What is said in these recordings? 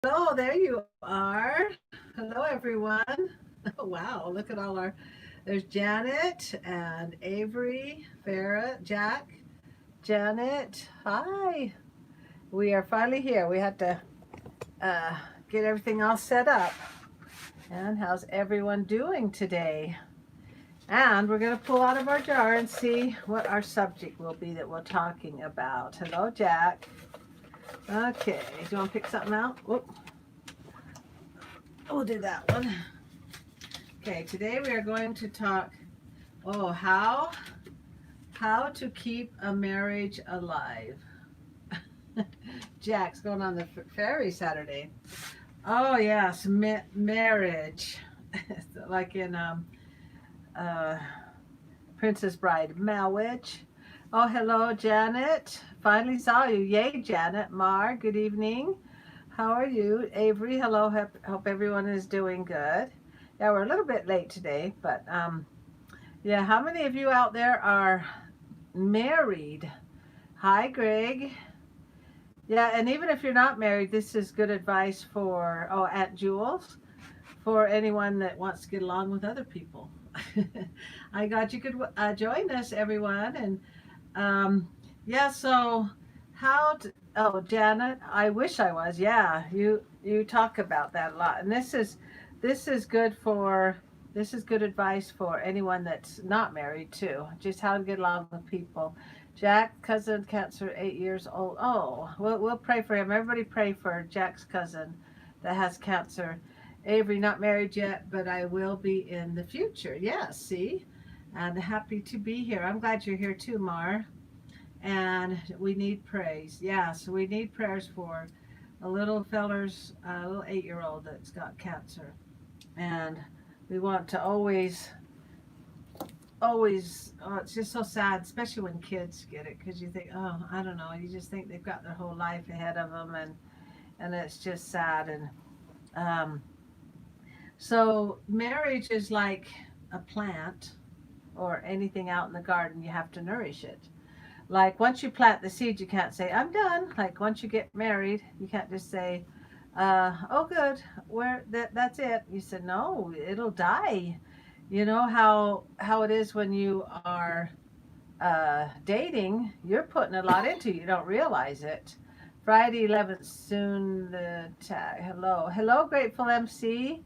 Hello, there you are. Hello, everyone. Oh, wow, look at all our. There's Janet and Avery, Farah, Jack, Janet. Hi. We are finally here. We had to uh, get everything all set up. And how's everyone doing today? And we're going to pull out of our jar and see what our subject will be that we're talking about. Hello, Jack. Okay, do you want to pick something out? Whoop. We'll do that one. Okay, today we are going to talk, how to keep a marriage alive. Jack's going on the ferry Saturday. Oh yes, marriage, like in uh, Princess Bride, marriage. Oh, hello, Janet. Finally saw you. Yay, Janet. Mar, good evening. How are you? Avery, hello. Hope everyone is doing good. Yeah, we're a little bit late today, but yeah, how many of you out there are married? Hi, Greg. Yeah, and even if you're not married, this is good advice for, Aunt Jules, for anyone that wants to get along with other people. I got you could join us, everyone. And yeah, so oh, Janet, I wish I was. Yeah, you talk about that a lot. And this is good for, this is good advice for anyone that's not married too. Just how to get along with people. Jack, cousin, cancer, 8 years old. Oh, we'll pray for him. Everybody pray for Jack's cousin that has cancer. Avery, not married yet, but I will be in the future. Yeah, see? And happy to be here. I'm glad you're here too, Mar. And we need praise. Yeah, so we need prayers for a little feller's, a little 8-year-old that's got cancer. And we want to always, oh, it's just so sad, especially when kids get it, because you think, oh, I don't know, you just think they've got their whole life ahead of them, and it's just sad. And um, so marriage is like a plant or anything out in the garden, you have to nourish it. Like once you plant the seed, you can't say, I'm done. Like once you get married, you can't just say, oh, good, that's it. You said, no, it'll die. You know how it is when you are dating, you're putting a lot into it. You don't realize it. Friday 11th, soon the tag. Hello. Hello, Grateful MC.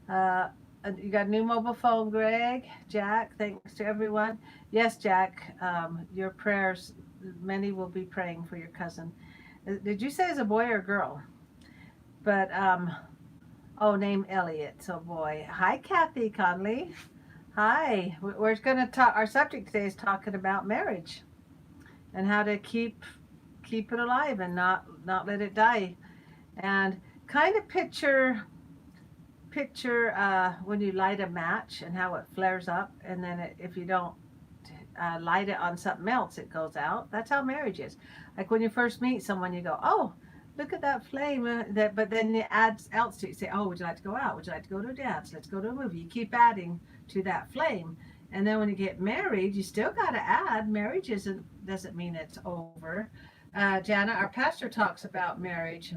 Uh, you got a new mobile phone, Greg, Jack. Thanks to everyone. Yes, Jack. Your prayers. Many will be praying for your cousin. Did you say it's a boy or a girl? But oh, name Elliot. So boy. Hi, Kathy Conley. Hi. We're going to talk. Our subject today is talking about marriage and how to keep it alive and not let it die. And kind of picture when you light a match and how it flares up, and then if you don't light it on something else, it goes out. That's how marriage is. Like when you first meet someone, you go, oh, look at that flame. But then you add else to it. You say, oh, would you like to go out? Would you like to go to a dance? Let's go to a movie. You keep adding to that flame. And then when you get married, you still got to add. Marriage doesn't mean it's over. Jana, our pastor talks about marriage.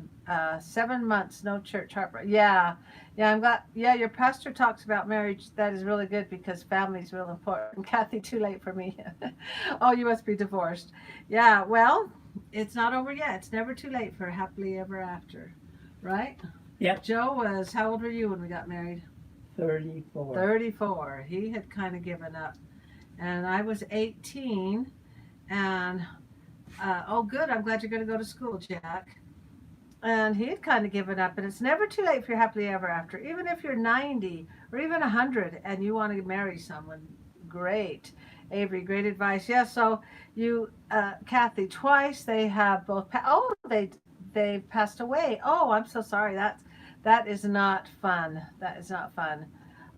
7 months, no church heartbreak. Yeah, yeah, I'm glad. Yeah, your pastor talks about marriage. That is really good because family is real important. Kathy, too late for me. Oh, you must be divorced. Yeah, well, it's not over yet. It's never too late for happily ever after, right? Yep, Joe was, how old were you when we got married? 34. 34. He had kind of given up. And I was 18. And, oh, good. I'm glad you're going to go to school, Jack. And he had kind of given up. And it's never too late for happily ever after. Even if you're 90 or even 100 and you want to marry someone, great. Avery, great advice. Yeah, so Kathy, twice they have both, they passed away. Oh, I'm so sorry. That is not fun. That is not fun.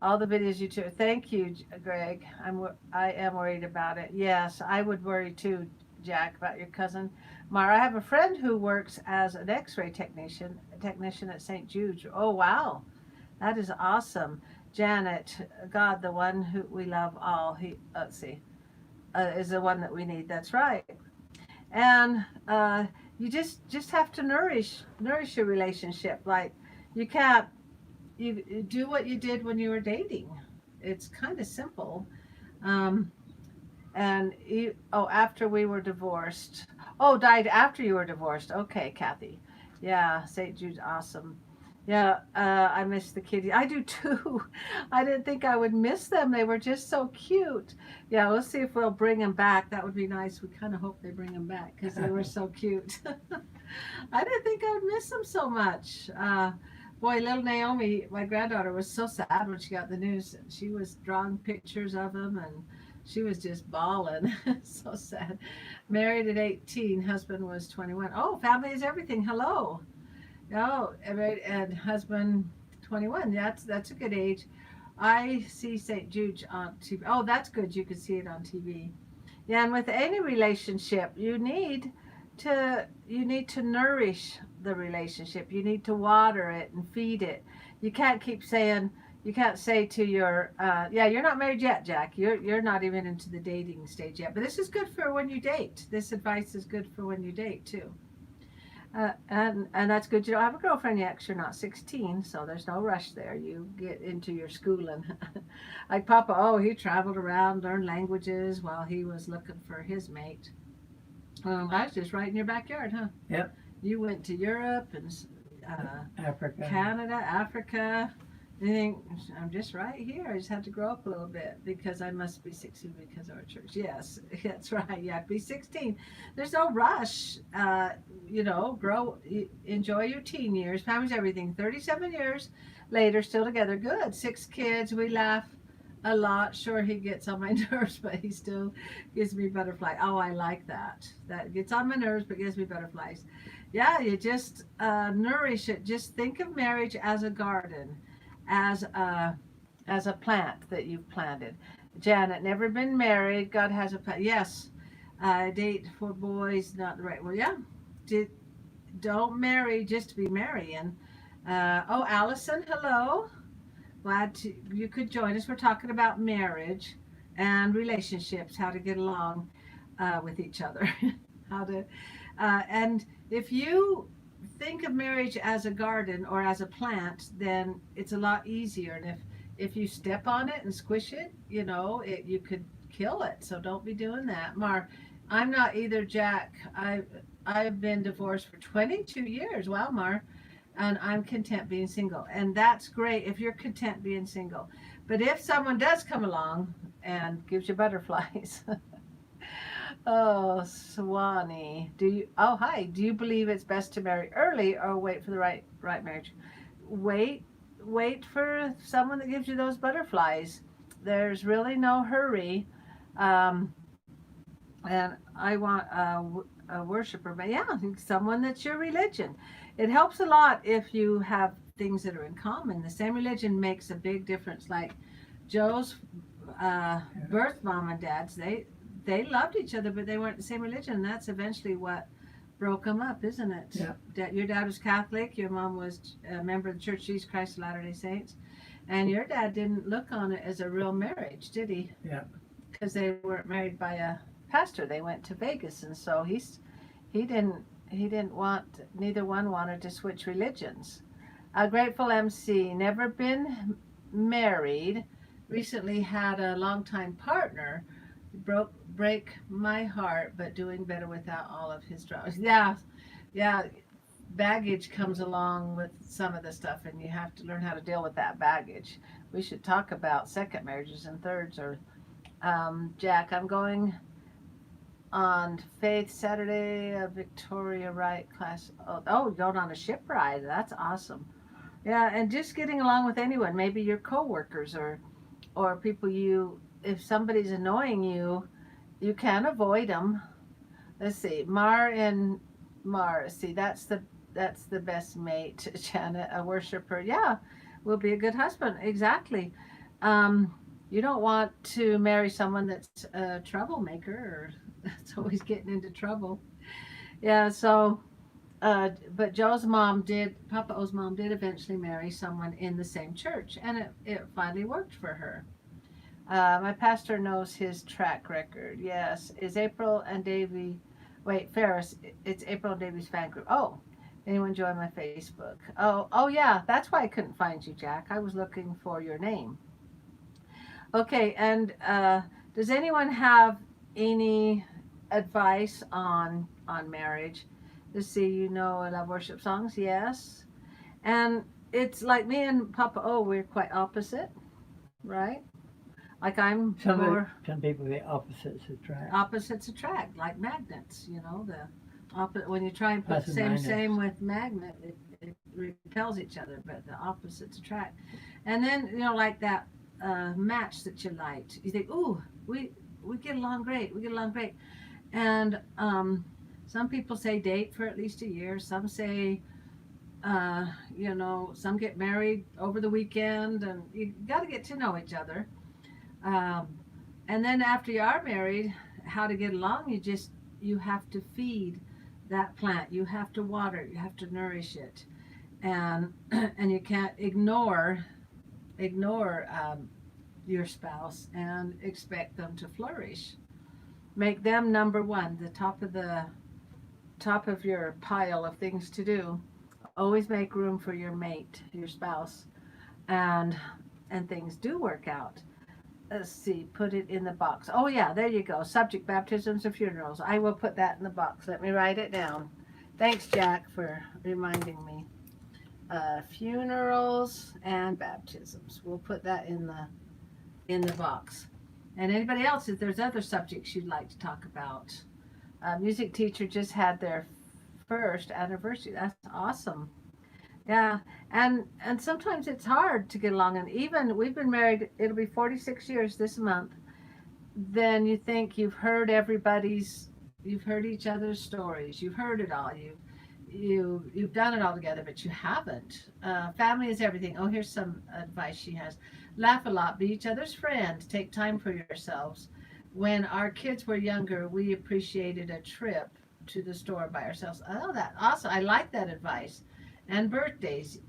All the videos you took. Thank you, Greg. I am worried about it. Yes, I would worry too, Jack, about your cousin. Mara, I have a friend who works as an X-ray technician at St. Jude's. Oh wow, that is awesome. Janet, God, the one who we love all. Let's see, is the one that we need. That's right. And you just have to nourish your relationship. Like, you can't, you do what you did when you were dating. It's kind of simple. Um, and after we were divorced. Oh, died after you were divorced. Okay, Kathy. Yeah, St. Jude's awesome. Yeah, I miss the kitties. I do too. I didn't think I would miss them. They were just so cute. Yeah, let's see if we'll bring them back. That would be nice. We kind of hope they bring them back because they were so cute. I didn't think I would miss them so much. Boy, little Naomi, my granddaughter, was so sad when she got the news. She was drawing pictures of them, and she was just bawling. So sad. Married at 18, husband was 21. Oh, family is everything. Hello. Oh, married and husband 21. That's a good age. I see St. Jude on TV. Oh, that's good. You can see it on TV. Yeah, and with any relationship, you need to nourish the relationship. You need to water it and feed it. You can't keep saying, you can't say to your yeah, you're not married yet, Jack. You're not even into the dating stage yet. But this is good for when you date. This advice is good for when you date too. And that's good. You don't have a girlfriend yet 'cause you're not 16, so there's no rush there. You get into your schooling. Like Papa, oh, he traveled around, learned languages while he was looking for his mate. I was just right in your backyard, huh? Yep. You went to Europe and Africa. Canada, Africa. You think, I'm just right here. I just had to grow up a little bit because I must be 16 because of our church. Yes, that's right. Yeah, be 16. There's no rush. Grow, enjoy your teen years. Family's everything. 37 years later, still together. Good. 6 kids. We laugh a lot. Sure, he gets on my nerves, but he still gives me butterflies. Oh, I like that. That gets on my nerves, but gives me butterflies. Yeah, you just nourish it. Just think of marriage as a garden, as a plant that you've planted. Janet, never been married. God has a plant. Yes, date for boys, not the right. Well, yeah. Did don't marry just to be marrying. Oh, Allison, hello. You could join us. We're talking about marriage and relationships, how to get along with each other, how to, and if you think of marriage as a garden or as a plant, then it's a lot easier. And if you step on it and squish it, you could kill it. So don't be doing that. Mar, I'm not either, Jack. I've been divorced for 22 years. Wow, Mar. And I'm content being single. And that's great if you're content being single. But if someone does come along and gives you butterflies, oh, Swanee, oh, hi, do you believe it's best to marry early or wait for the right marriage? Wait for someone that gives you those butterflies. There's really no hurry. Um, and I want a worshiper, but yeah, someone that's your religion. It helps a lot if you have things that are in common. The same religion makes a big difference. Like Joe's birth mom and dad's, they loved each other, but they weren't the same religion. That's eventually what broke them up, isn't it? Yeah. Your dad was Catholic, your mom was a member of the Church of Jesus Christ of Latter-day Saints, and your dad didn't look on it as a real marriage, did he? Yeah. Because they weren't married by a pastor. They went to Vegas, and so he didn't want, neither one wanted to switch religions. A grateful MC, never been married, recently had a longtime partner, break my heart, but doing better without all of his dramas. Yeah, baggage comes along with some of the stuff, and you have to learn how to deal with that baggage. We should talk about second marriages and thirds. Or Jack, I'm going on Faith Saturday, a Victoria Wright class. Oh, going on a ship ride. That's awesome. Yeah, and just getting along with anyone, maybe your coworkers or people if somebody's annoying you, you can avoid them. Let's see, Mar and Mar. See, that's the best mate, Janet, a worshiper. Yeah, will be a good husband. Exactly. You don't want to marry someone that's a troublemaker or that's always getting into trouble. Yeah, so, but Papa O's mom did eventually marry someone in the same church, and it finally worked for her. My pastor knows his track record. Yes. Is April and Davey Wait, Ferris, it's April and Davey's fan group. Oh, anyone join my Facebook? Oh yeah, that's why I couldn't find you, Jack. I was looking for your name. Okay, and does anyone have any advice on marriage? Let's see, you know, I love worship songs, yes. And it's like me and Papa O, we're quite opposite, right? Like I'm more Some people the opposites attract. opposites attract, like magnets, you know, the opposite. When you try and put Plus and same minus. with magnet, it repels each other, but the opposites attract. And then, you know, like that match that you light, you think, ooh, we get along great, we get along great. And some people say date for at least a year. Some say, you know, some get married over the weekend, and you got to get to know each other. Um, and then after you are married, how to get along, you have to feed that plant. You have to water it. You have to nourish it. And and you can't ignore your spouse and expect them to flourish. Make them number one, the top of your pile of things to do. Always make room for your mate, your spouse, and things do work out. Let's see, put it in the box. Oh yeah, there you go. Subject: baptisms and funerals. I will put that in the box. Let me write it down. Thanks, Jack, for reminding me. Funerals and baptisms. We'll put that in the box. And anybody else, if there's other subjects you'd like to talk about. Music teacher just had their first anniversary. That's awesome. Yeah, and sometimes it's hard to get along. And even we've been married. It'll be 46 years this month. Then you think you've heard each other's stories. You've heard it all. You've done it all together, but you haven't. Family is everything. Oh, here's some advice she has. Laugh a lot. Be each other's friend. Take time for yourselves. When our kids were younger, we appreciated a trip to the store by ourselves. Oh, that awesome. I like that advice. And birthdays.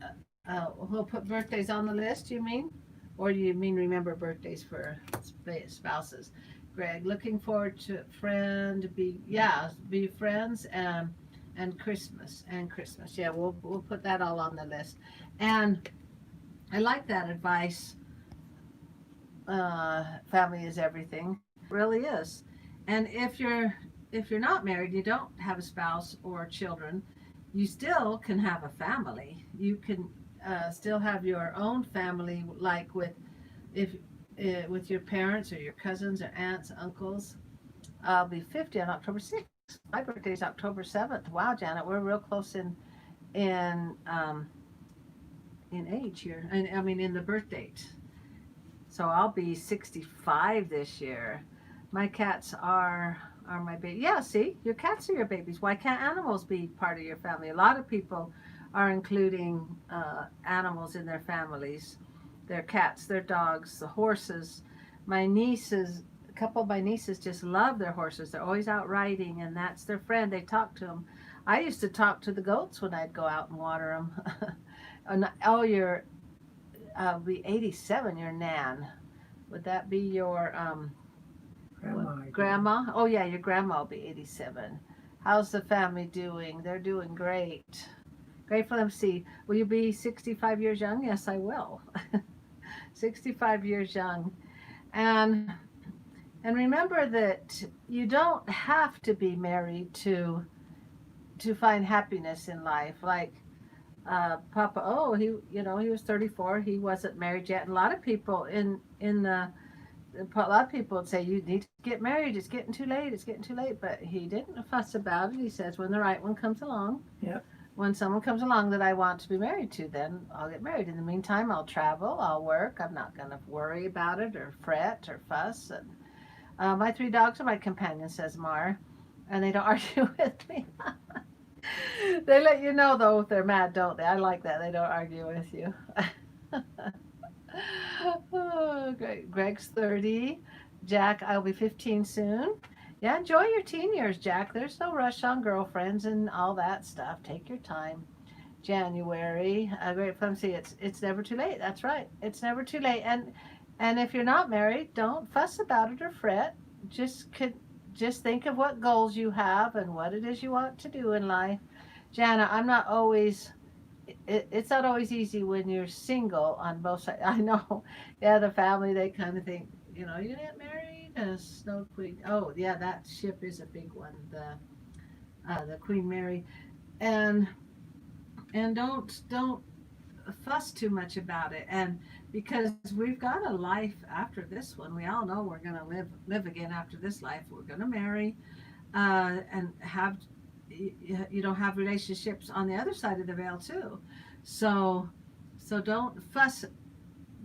We'll put birthdays on the list, you mean? Or you mean remember birthdays for spouses? Greg, looking forward to be friends and Christmas. Yeah, we'll put that all on the list. And I like that advice. Family is everything. Really is. And if you're not married, you don't have a spouse or children, you still can have a family. You can still have your own family, like if with your parents or your cousins or aunts, uncles. I'll be 50 on October 6th. My birthday's October 7th. Wow, Janet, we're real close in um, in age here. And I mean in the birth date. So I'll be 65 this year. My cats are my baby. Yeah, see, your cats are your babies. Why can't animals be part of your family? A lot of people are including animals in their families. Their cats, their dogs, the horses. My nieces, a couple of my nieces just love their horses. They're always out riding, and that's their friend. They talk to them. I used to talk to the goats when I'd go out and water them. Oh, you're be 87. Your Nan. Would that be your grandma? Oh yeah, your grandma will be 87. How's the family doing? They're doing great. Great for them. See, will you be 65 years young? Yes, I will. 65 years young. And and remember that you don't have to be married to find happiness in life. Like Papa O, he was 34. He wasn't married yet. And a lot of people in the a lot of people would say you need to get married. It's getting too late. It's getting too late. But he didn't fuss about it. He says when the right one comes along, Yep. when someone comes along that I want to be married to, then I'll get married. In the meantime, I'll travel. I'll work. I'm not going to worry about it or fret or fuss. And my three dogs are my companions, says Mar, and they don't argue with me. They let you know though if they're mad, don't they? I like that. They don't argue with you. Oh, great. Greg's 30. Jack, I'll be 15 soon. Yeah, enjoy your teen years, Jack. There's no rush on girlfriends and all that stuff. Take your time. January. Great fun. See, it's never too late. That's right. It's never too late. And if you're not married, don't fuss about it or fret. Just just think of what goals you have and what it is you want to do in life. Jana, I'm not always, it's not always easy when you're single on both sides. I know, yeah, the family, they kind of think, you get married as Snow Queen. Oh, yeah, that ship is a big one, the Queen Mary. And, and don't fuss too much about it. And because we've got a life after this one, we all know we're going to live again after this life. We're going to marry, and have have relationships on the other side of the veil too. So don't fuss,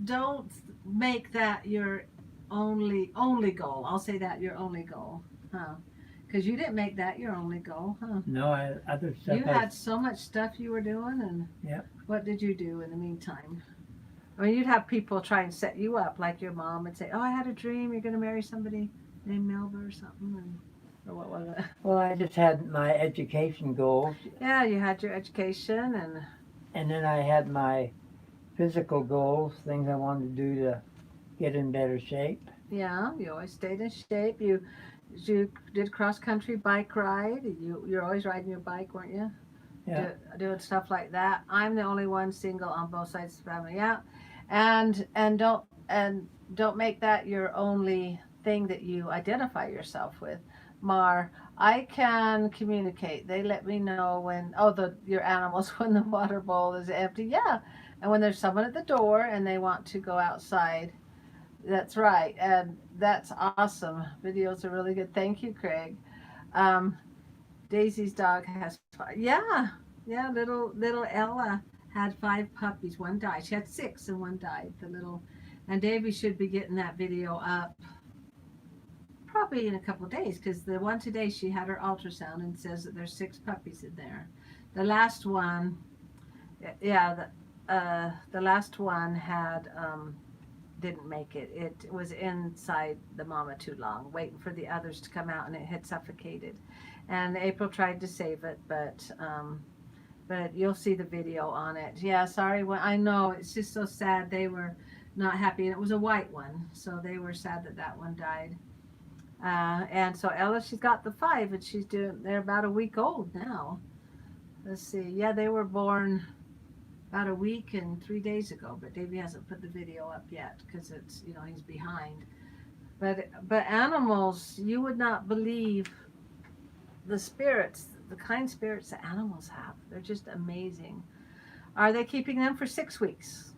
don't make that your only goal. I'll say that your only goal, huh? Because you didn't make that your only goal, huh? No, other stuff. You had so much stuff you were doing, and Yep. what did you do in the meantime? I mean, you'd have people try and set you up, like your mom would say, "Oh, I had a dream. You're going to marry somebody named Melba or something," or what was it? Well, I just had my education goals, Yeah, you had your education, and then I had my physical goals, things I wanted to do to get in better shape. yeah, you always stayed in shape. You did cross country bike ride. You're always riding your bike, weren't you? Yeah. Doing stuff like that. I'm the only one single on both sides of the family. Yeah, and don't make that your only thing that you identify yourself with. Mar, I can communicate. They let me know when your animals when the water bowl is empty. Yeah, and when there's someone at the door and they want to go outside. That's right, and that's awesome. Videos are really good. Thank you, Craig. Um, Daisy's dog has five. Yeah, yeah. Little Ella had five puppies. One died. She had six, and one died. And Davey should be getting that video up probably in a couple of days, because the one today she had her ultrasound and says that there's six puppies in there. The last one, yeah, the last one had didn't make it. It was inside the mama too long, waiting for the others to come out, and it had suffocated. And April tried to save it, but you'll see the video on it. Yeah, sorry. Well, I know it's just so sad. They were not happy, and it was a white one, so they were sad that that one died. And so Ella, she's got the five, and they're about a week old now. Let's see. Yeah, they were born about a week and 3 days ago, but Davey hasn't put the video up yet because it's, he's behind. But animals, you would not believe the kind spirits that animals have. They're just amazing. Are they keeping them for 6 weeks?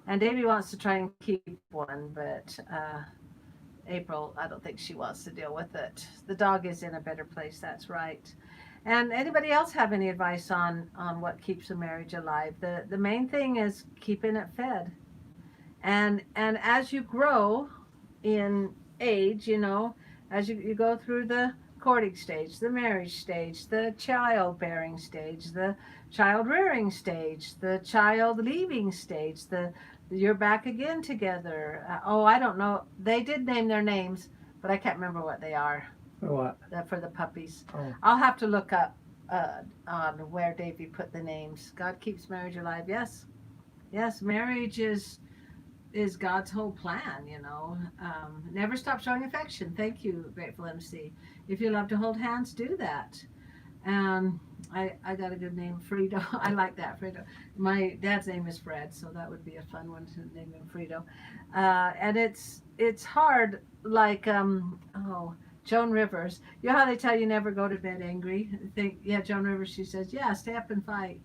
And Davey wants to try and keep one, but April, I don't think she wants to deal with it. The dog is in a better place, that's right. And anybody else have any advice on what keeps a marriage alive? The main thing is keeping it fed. And as you grow in age, as you go through the courting stage, the marriage stage, the childbearing stage, the child rearing stage, the child leaving stage, you're back again together. I don't know. They did name their names, but I can't remember what they are. For what? For the puppies. Oh. I'll have to look up on where Davey put the names. God keeps marriage alive. Yes, marriage is God's whole plan. Never stop showing affection. Thank you, Grateful MC. If you love to hold hands, do that. I got a good name, Fredo. I like that, Fredo. My dad's name is Fred, so that would be a fun one to name him Fredo. And it's hard, like Joan Rivers. You know how they tell you never go to bed angry? Joan Rivers, she says, yeah, stay up and fight.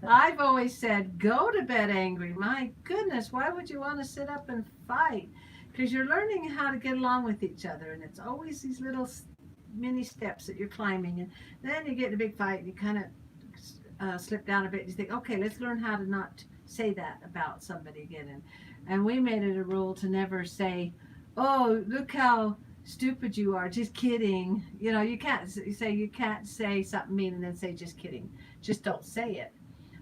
I've always said, go to bed angry. My goodness, why would you want to sit up and fight? Because you're learning how to get along with each other, and it's always these little mini steps that you're climbing, and then you get in a big fight, and you kind of slip down a bit, and you think, okay, let's learn how to not say that about somebody again. And we made it a rule to never say, oh, look how stupid you are, just kidding. You can't say something mean and then say just kidding. Just don't say it.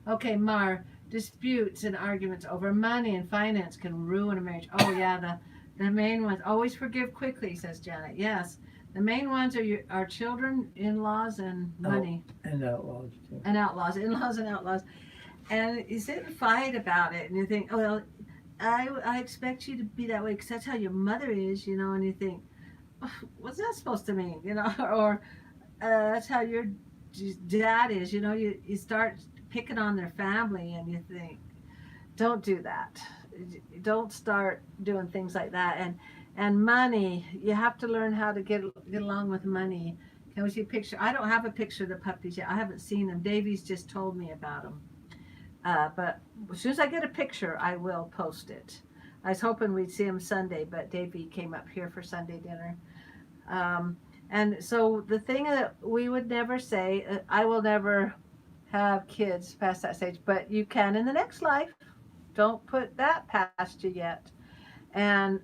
Okay, Mar, disputes and arguments over money and finance can ruin a marriage. Oh yeah, the main ones. Always forgive quickly, says Janet. Yes, the main ones are our children, in-laws, and money. And outlaws too. And outlaws, in-laws and outlaws. And you sit and fight about it, and you think, oh well, I expect you to be that way because that's how your mother is, and you think, what's that supposed to mean? Or that's how your dad is. You start picking on their family, and you think, don't do that. Don't start doing things like that. And money, you have to learn how to get along with money. Can we see a picture? I don't have a picture of the puppies yet. I haven't seen them. Davey's just told me about them. But as soon as I get a picture, I will post it. I was hoping we'd see him Sunday, but Davey came up here for Sunday dinner. Um, and so the thing that we would never say, I will never have kids past that stage, but you can in the next life. Don't put that past you yet. And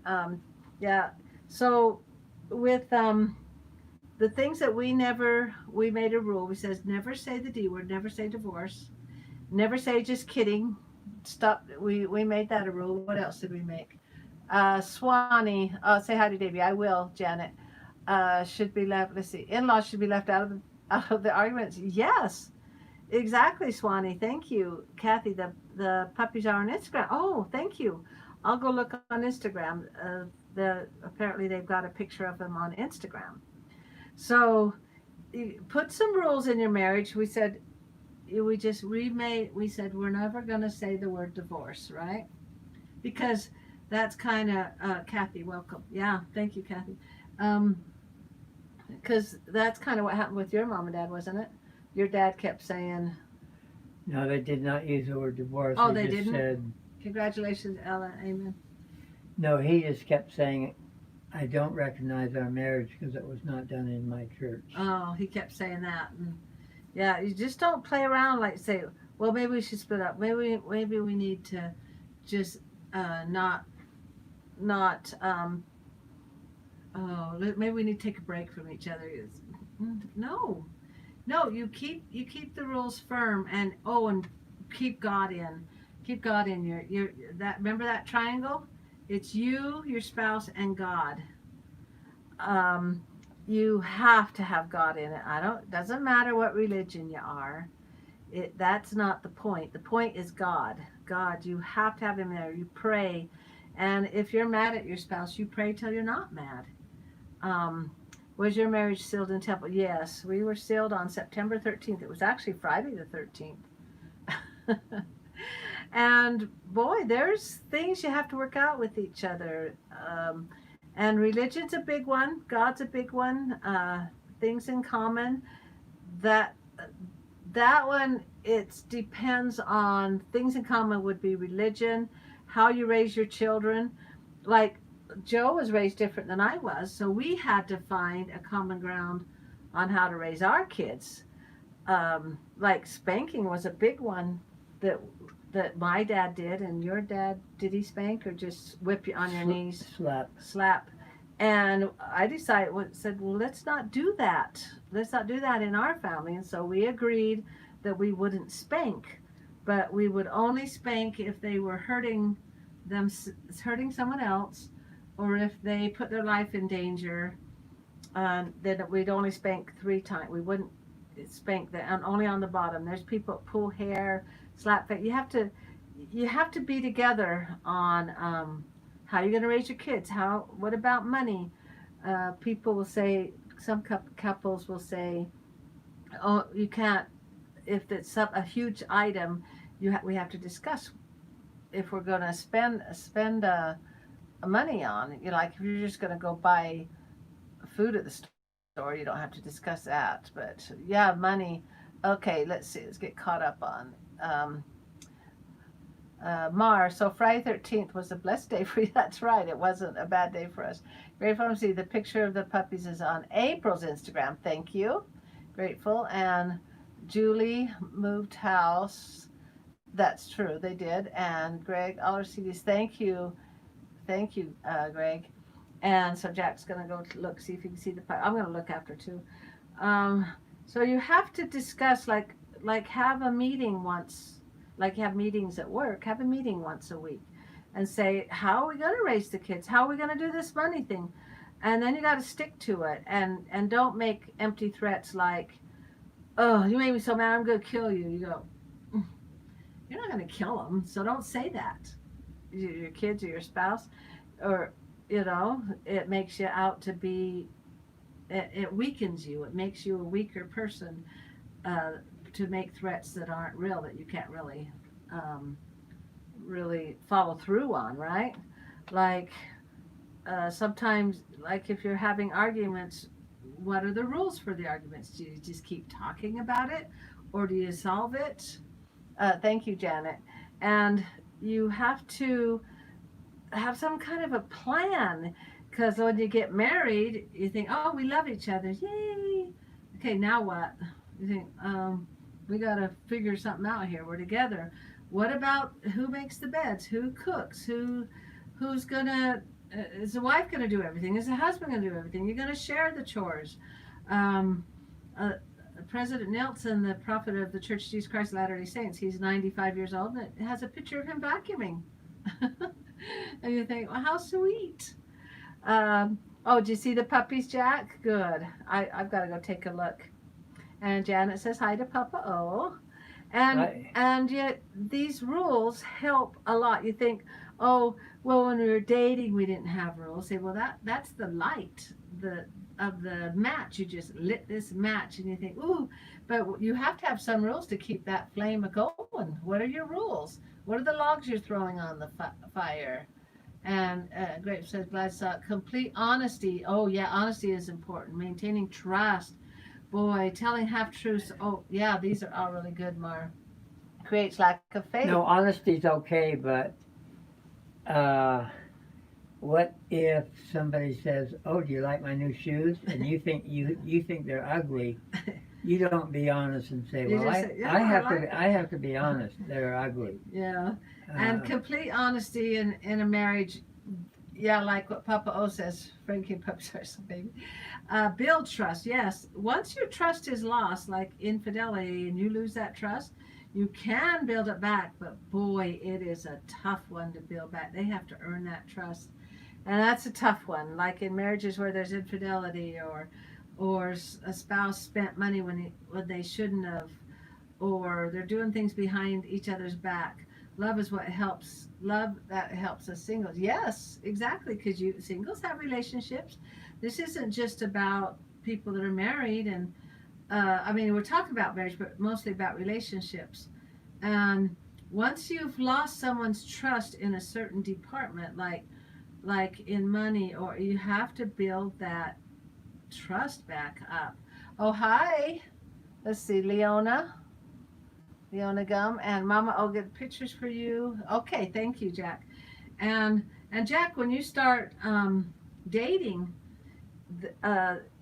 yeah, so with the things that we made a rule. We says never say the D word, never say divorce, never say just kidding. Stop. We made that a rule. What else did we make? Swanee, say hi to Davey. I will, Janet. Should be left. Let's see. In-laws should be left out of the arguments. Yes, exactly, Swanee. Thank you, Kathy. The puppies are on Instagram. Oh, thank you. I'll go look on Instagram. Apparently they've got a picture of them on Instagram. So put some rules in your marriage. We just remade. We said we're never going to say the word divorce, right? Because that's kind of Kathy. Welcome. Yeah, thank you, Kathy. Because that's kind of what happened with your mom and dad, wasn't it? Your dad kept saying, No, they did not use the word divorce. "Oh, They they just didn't." said, Congratulations, Ella. Amen. no, he just kept saying, I don't recognize our marriage because it was not done in my church. Oh, he kept saying that, and yeah, you just don't play around like say, well, maybe we should split up. Maybe we need to just not oh, maybe we need to take a break from each other. No, no, you keep the rules firm, and keep God in, your that. Remember that triangle? It's you, your spouse, and God. Um, you have to have God in it. Doesn't matter what religion you are. That's not the point. The point is God. God, you have to have him there. You pray, and if you're mad at your spouse, you pray till you're not mad. Um, was your marriage sealed in temple? Yes, we were sealed on September 13th. It was actually Friday the 13th. And boy, there's things you have to work out with each other. And religion's a big one. God's a big one. Things in common. That that one, it depends on things in common would be religion, how you raise your children. Like Joe was raised different than I was, so we had to find a common ground on how to raise our kids. Like spanking was a big one that my dad did, and your dad, did he spank or just whip you on your knees? Slap. Slap. And I said, well, let's not do that. Let's not do that in our family. And so we agreed that we wouldn't spank, but we would only spank if they were hurting someone else, or if they put their life in danger. Then we'd only spank 3 times. We wouldn't spank and only on the bottom. There's people that pull hair, slap face. You have to be together on how you're going to raise your kids. What about money? People will say, some couples will say, oh, you can't, if it's a huge item, we have to discuss if we're going to spend money on. Like if you're just going to go buy food at the store, you don't have to discuss that. But yeah, money. Okay, let's see. Let's get caught up on. So Friday 13th was a blessed day for you. That's right. It wasn't a bad day for us. Grateful to see the picture of the puppies is on April's Instagram. Thank you. Grateful. And Julie moved house. That's true. They did. And Greg, all our CDs. Thank you. Thank you, Greg. And so Jack's going to go look, see if he can see the puppy. I'm going to look after too. So you have to discuss, like have a meeting once, like you have meetings at work, have a meeting once a week and say, how are we going to raise the kids? How are we going to do this money thing? And then you got to stick to it, and don't make empty threats like, oh, you made me so mad, I'm going to kill you. You go, you're not going to kill them, so don't say that. Your kids or your spouse, or you know, it makes you out to be, it weakens you. It makes you a weaker person, uh, to make threats that aren't real, that you can't really, um, really follow through on, right? Like, sometimes, like if you're having arguments, what are the rules for the arguments? Do you just keep talking about it, or do you solve it? Thank you, Janet. And you have to have some kind of a plan, because when you get married, you think, oh, we love each other, yay. Okay, now what? You think, we got to figure something out here. We're together. What about who makes the beds? Who cooks? Who's gonna? Is the wife gonna do everything? Is the husband gonna do everything? You're gonna share the chores. Um, uh, President Nelson, the prophet of the Church of Jesus Christ of Latter-day Saints, he's 95 years old, and it has a picture of him vacuuming. And you think, well, how sweet. Oh, do you see the puppies, Jack? Good. I've got to go take a look. And Janet says hi to Papa O. And yet these rules help a lot. You think, oh, well, when we were dating, we didn't have rules. Say, well, that's the light of the match. You just lit this match, and you think, ooh, but you have to have some rules to keep that flame a going. What are your rules? What are the logs you're throwing on the fire? And Grape says, glad saw it. Complete honesty. Oh, yeah, honesty is important. Maintaining trust. Boy, telling half truths. Oh, yeah, these are all really good, Mar. Creates lack of faith. No, honesty's okay, but what if somebody says, "Oh, do you like my new shoes?" and you think they're ugly? You don't be honest and say, "Well, I have to be honest. They're ugly." Yeah, and complete honesty in a marriage. Yeah, like what Papa O says, Frankie and Puppies are so big. Build trust, yes. Once your trust is lost, like infidelity, and you lose that trust, you can build it back, but boy, it is a tough one to build back. They have to earn that trust. And that's a tough one, like in marriages where there's infidelity, or a spouse spent money when they shouldn't have, or they're doing things behind each other's back. Love is what helps. Love that helps us singles. Yes, exactly, because you singles have relationships. This isn't just about people that are married, and I mean, we're talking about marriage, but mostly about relationships. And once you've lost someone's trust in a certain department, like in money, or you have to build that trust back up. Oh, hi. Let's see, Leona Gum, and Mama, I'll get pictures for you. Okay, thank you, Jack. And Jack, when you start dating,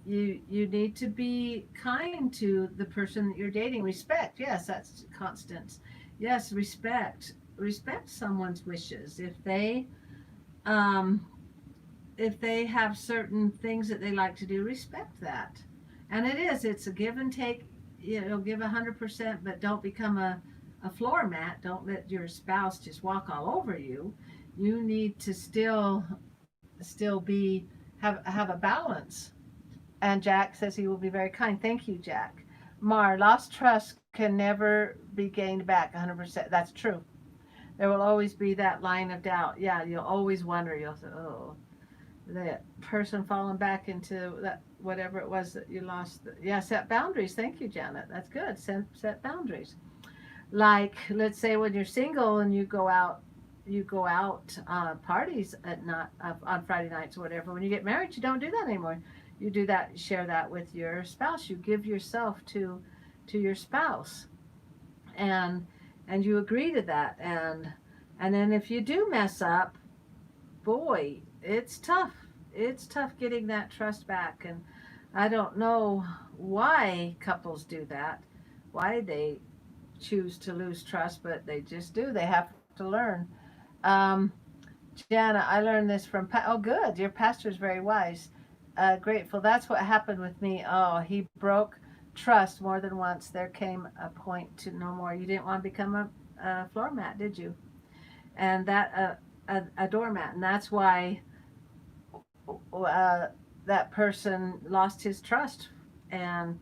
you need to be kind to the person that you're dating. Respect, yes, that's constant. Yes, respect someone's wishes. Um, if they have certain things that they like to do, respect that. And it's a give and take. You know, give 100%, but don't become a floor mat. Don't let your spouse just walk all over you. You need to still be have a balance. And Jack says he will be very kind. Thank you, Jack. Mar, lost trust can never be gained back 100%. That's true. There will always be that line of doubt. Yeah, you'll always wonder. You'll say, oh, that person falling back into that whatever it was that you lost. Yeah, set boundaries. Thank you, Janet. That's good. Set boundaries. Like, let's say when you're single and you go out parties at not on Friday nights or whatever. When you get married, you don't do that anymore. You do that, share that with your spouse. You give yourself to your spouse, and you agree to that. And then if you do mess up, boy, it's tough. It's tough getting that trust back. And I don't know why couples do that, why they choose to lose trust, but they just do. They have to learn. Um, Jana, I learned this from, oh, good. Your pastor is very wise. Grateful. That's what happened with me. Oh, he broke trust more than once. There came a point to no more. You didn't want to become a floor mat, did you? And that, a doormat. And that's why that person lost his trust. And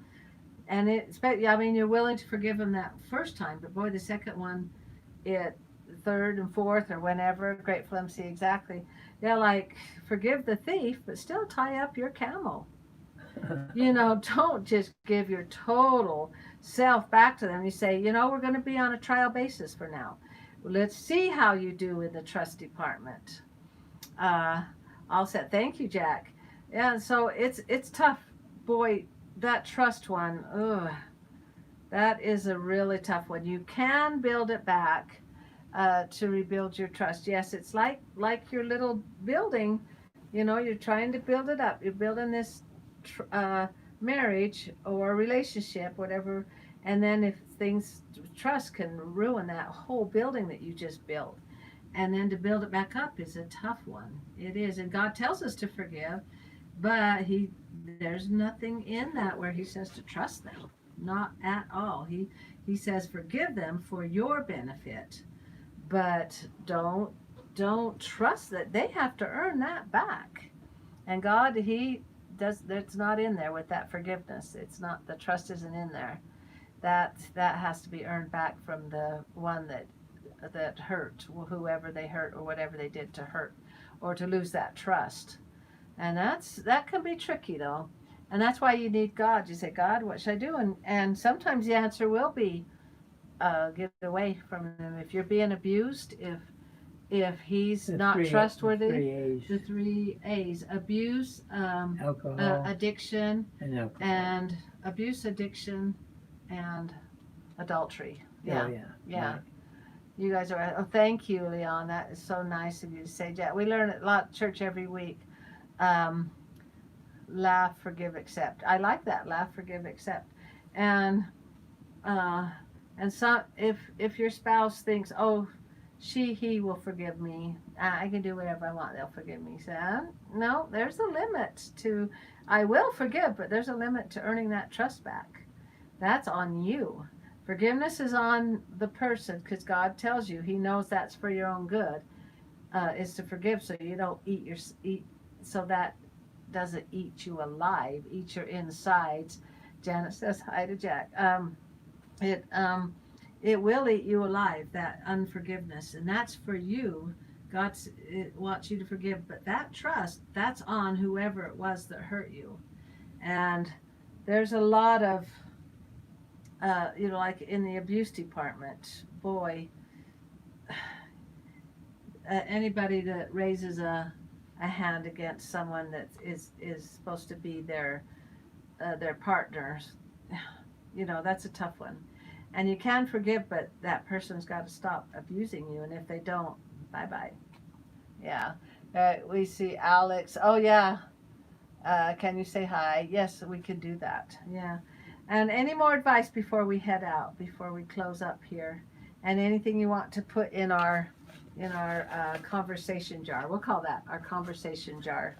I mean, you're willing to forgive him that first time, but boy, the second one, it 3rd and 4th or whenever. Grateful MC, exactly. Yeah, like forgive the thief, but still tie up your camel. Don't just give your total self back to them. You say, we're going to be on a trial basis for now. Let's see how you do in the trust department. All set. Thank you, Jack. Yeah, so it's tough. Boy, that trust one, ugh, that is a really tough one. You can build it back to rebuild your trust. Yes, it's like your little building. You're trying to build it up. You're building this marriage or relationship, whatever. And then if trust can ruin that whole building that you just built. And then to build it back up is a tough one. It is. And God tells us to forgive, but there's nothing in that where he says to trust them. Not at all. He says forgive them for your benefit, but don't trust that they have to earn that back. And God, he does. That's not in there with that forgiveness. It's not, the trust isn't in there. That has to be earned back from the one that hurt, whoever they hurt or whatever they did to hurt or to lose that trust. And that can be tricky though. And that's why you need God. You say, God, what should I do? And sometimes the answer will be get away from him. If you're being abused, if he's not trustworthy, the 3 A's: abuse, alcohol, addiction, and alcohol. And abuse, addiction, and adultery. Yeah. Oh, yeah. Right. You guys are. Oh, thank you, Leon. That is so nice of you to say that. We learn a lot at church every week. Laugh, forgive, accept. I like that. Laugh, forgive, accept. And some, if your spouse thinks, oh, he will forgive me, I can do whatever I want, they'll forgive me. So no, there's a limit to, I will forgive, but there's a limit to earning that trust back. That's on you. Forgiveness is on the person, because God tells you, he knows that's for your own good, is to forgive so you don't eat, so that doesn't eat you alive, eat your insides. Janet says hi to Jack. It will eat you alive, that unforgiveness, and that's for you. God wants you to forgive, but that trust, that's on whoever it was that hurt you. And there's a lot of like in the abuse department, boy, anybody that raises a hand against someone that is supposed to be their partners, that's a tough one. And you can forgive, but that person's got to stop abusing you. And if they don't, bye-bye. Yeah. We see Alex. Oh, yeah. Can you say hi? Yes, we can do that. Yeah. And any more advice before we head out, before we close up here? And anything you want to put in our conversation jar. We'll call that our conversation jar.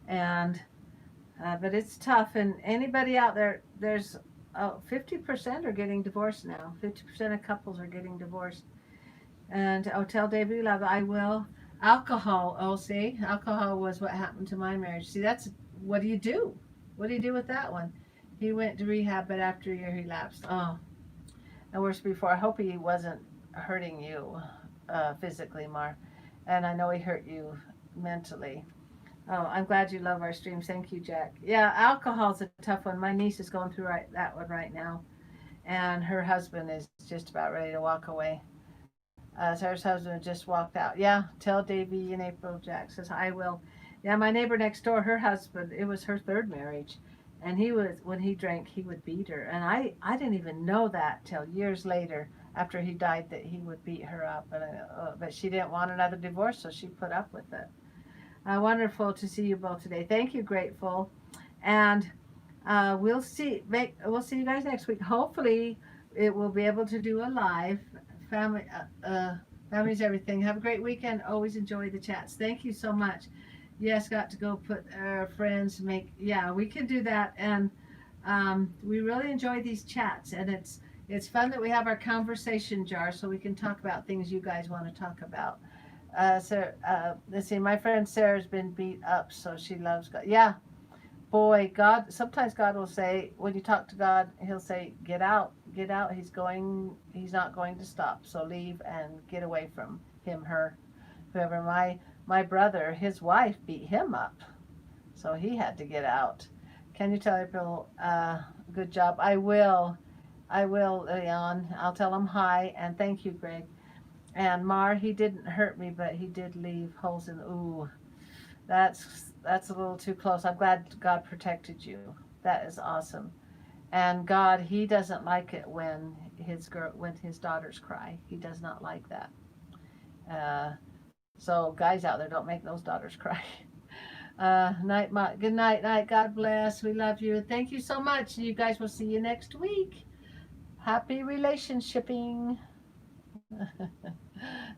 And but it's tough. And anybody out there, there's 50% are getting divorced now. 50% of couples are getting divorced. And tell Davey, love, I will. Alcohol. See, alcohol was what happened to my marriage. See, that's, what do you do? What do you do with that one? He went to rehab, but after a year he lapsed. Oh, and worse before. I hope he wasn't hurting you physically, Mar. And I know he hurt you mentally. Oh, I'm glad you love our streams. Thank you, Jack. Yeah, alcohol's a tough one. My niece is going through that one right now. And her husband is just about ready to walk away. Sarah's husband just walked out. Yeah, tell Davey in April. Jack says, I will. Yeah, my neighbor next door, her husband, it was her 3rd marriage. And when he drank, he would beat her. And I didn't even know that till years later, after he died, that he would beat her up. But she didn't want another divorce, so she put up with it. Wonderful to see you both today. Thank you, Grateful. And we'll see you guys next week. Hopefully, it will be able to do a live. Family's everything. Have a great weekend. Always enjoy the chats. Thank you so much. Yes, got to go put our friends we can do that. And we really enjoy these chats. And it's fun that we have our conversation jar so we can talk about things you guys want to talk about. Let's see, my friend Sarah's been beat up, so she loves God. Yeah, boy, sometimes God will say, when you talk to God, he'll say, get out, get out. He's not going to stop. So leave and get away from him, her, whoever. My brother, his wife beat him up. So he had to get out. Can you tell April, good job? I will, Leon. I'll tell him hi, and thank you, Greg. And Mar, he didn't hurt me, but he did leave holes in, ooh, that's a little too close. I'm glad God protected you. That is awesome. And God, he doesn't like it when his daughters cry. He does not like that. So guys out there, don't make those daughters cry. Good night. God bless. We love you. Thank you so much. You guys will see you next week. Happy relationshiping.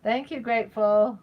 Thank you, Grateful.